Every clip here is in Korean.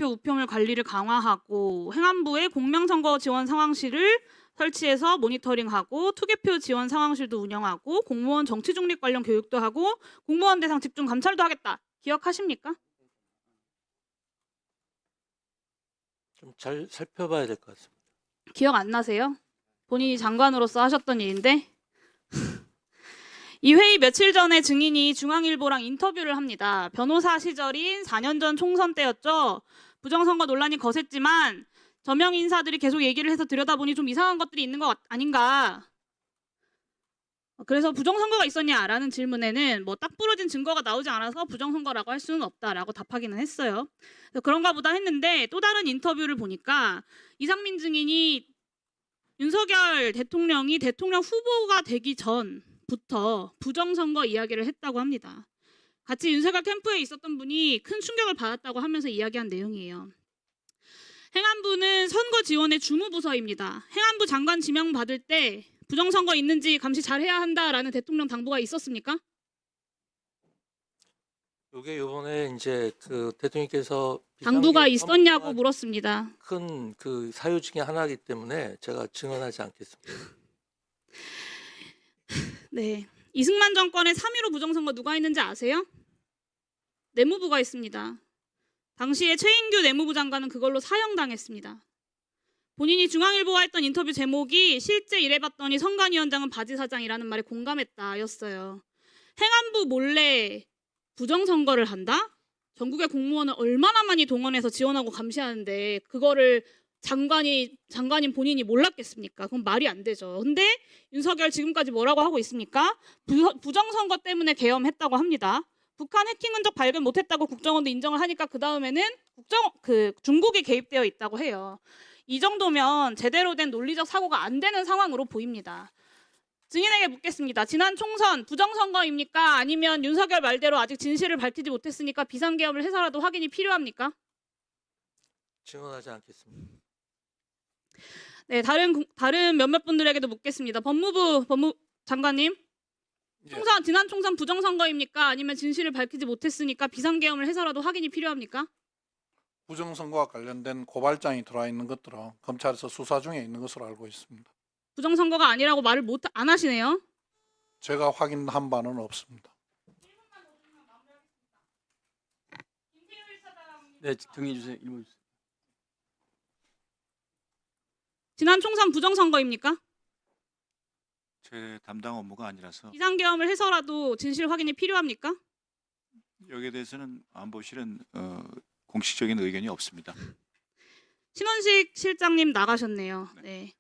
투개표 우표물 관리를 강화하고 행안부의 공명선거 지원 상황실을 설치해서 모니터링하고 투개표 지원 상황실도 운영하고 공무원 정치 중립 관련 교육도 하고 공무원 대상 집중 감찰도 하겠다. 기억하십니까? 좀 잘 살펴봐야 될 것 같습니다. 기억 안 나세요? 본인이 장관으로서 하셨던 일인데. 이 회의 며칠 전에 증인이 중앙일보랑 인터뷰를 합니다. 변호사 시절인 4년 전 총선 때였죠. 부정선거 논란이 거셌지만 저명 인사들이 계속 얘기를 해서 들여다보니 좀 이상한 것들이 있는 것 아닌가. 그래서 부정선거가 있었냐라는 질문에는 뭐 딱 부러진 증거가 나오지 않아서 부정선거라고 할 수는 없다라고 답하기는 했어요. 그런가 보다 했는데 또 다른 인터뷰를 보니까 이상민 증인이 윤석열 대통령이 대통령 후보가 되기 전부터 부정선거 이야기를 했다고 합니다. 같이 윤석열 캠프에 있었던 분이 큰 충격을 받았다고 하면서 이야기한 내용이에요. 행안부는 선거 지원의 주무부서입니다. 행안부 장관 지명 받을 때 부정선거 있는지 감시 잘해야 한다라는 대통령 당부가 있었습니까? 이게 이번에 이제 그 대통령께서 당부가 있었냐고 물었습니다. 큰 그 사유 중에 하나이기 때문에 제가 증언하지 않겠습니다. 네, 이승만 정권의 3.15 부정선거 누가 했는지 아세요? 내무부가 했습니다. 당시에 최인규 내무부 장관은 그걸로 사형당했습니다. 본인이 중앙일보와 했던 인터뷰 제목이 실제 일해봤더니 선관위원장은 바지사장이라는 말에 공감했다였어요. 행안부 몰래 부정선거를 한다? 전국의 공무원을 얼마나 많이 동원해서 지원하고 감시하는데 그거를 장관인 본인이 몰랐겠습니까? 그건 말이 안 되죠. 근데 윤석열 지금까지 뭐라고 하고 있습니까? 부정선거 때문에 계엄했다고 합니다. 북한 해킹 흔적 발견 못했다고 국정원도 인정을 하니까 그 다음에는 중국이 개입되어 있다고 해요. 이 정도면 제대로 된 논리적 사고가 안 되는 상황으로 보입니다. 증인에게 묻겠습니다. 지난 총선 부정선거입니까? 아니면 윤석열 말대로 아직 진실을 밝히지 못했으니까 비상계엄을 해서라도 확인이 필요합니까? 증언하지 않겠습니다. 네, 다른 몇몇 분들에게도 묻겠습니다. 법무부 장관님, 지난 총선 부정선거입니까? 아니면 진실을 밝히지 못했으니까 비상계엄을 해서라도 확인이 필요합니까? 부정선거와 관련된 고발장이 들어와 있는 것들은 검찰에서 수사 중에 있는 것으로 알고 있습니다. 부정선거가 아니라고 말을 안 하시네요. 제가 확인한 바는 없습니다. 네, 정리해 주세요. 1분 주세요. 지난 총선 부정선거입니까? 제 담당 업무가 아니라서 비상계엄을 해서라도 진실 확인이 필요합니까? 여기에 대해서는 안보실은 공식적인 의견이 없습니다. 신원식 실장님 나가셨네요. 네.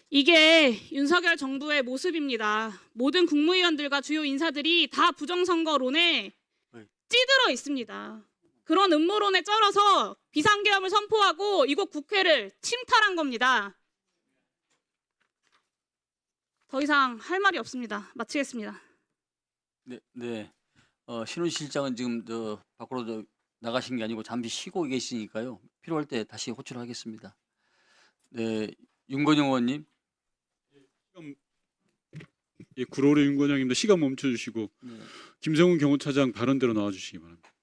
이게 윤석열 정부의 모습입니다. 모든 국무위원들과 주요 인사들이 다 부정선거론에 찌들어 있습니다. 그런 음모론에 쩔어서 비상계엄을 선포하고 이곳 국회를 침탈한 겁니다. 더 이상 할 말이 없습니다. 마치겠습니다. 네. 신원 실장은 지금 밖으로 나가신 게 아니고 잠시 쉬고 계시니까요. 필요할 때 다시 호출하겠습니다. 네, 윤건영 의원님. 예, 구로의 윤건영입니다. 시간 멈춰주시고 김성훈 경호차장 발언대로 나와주시기 바랍니다.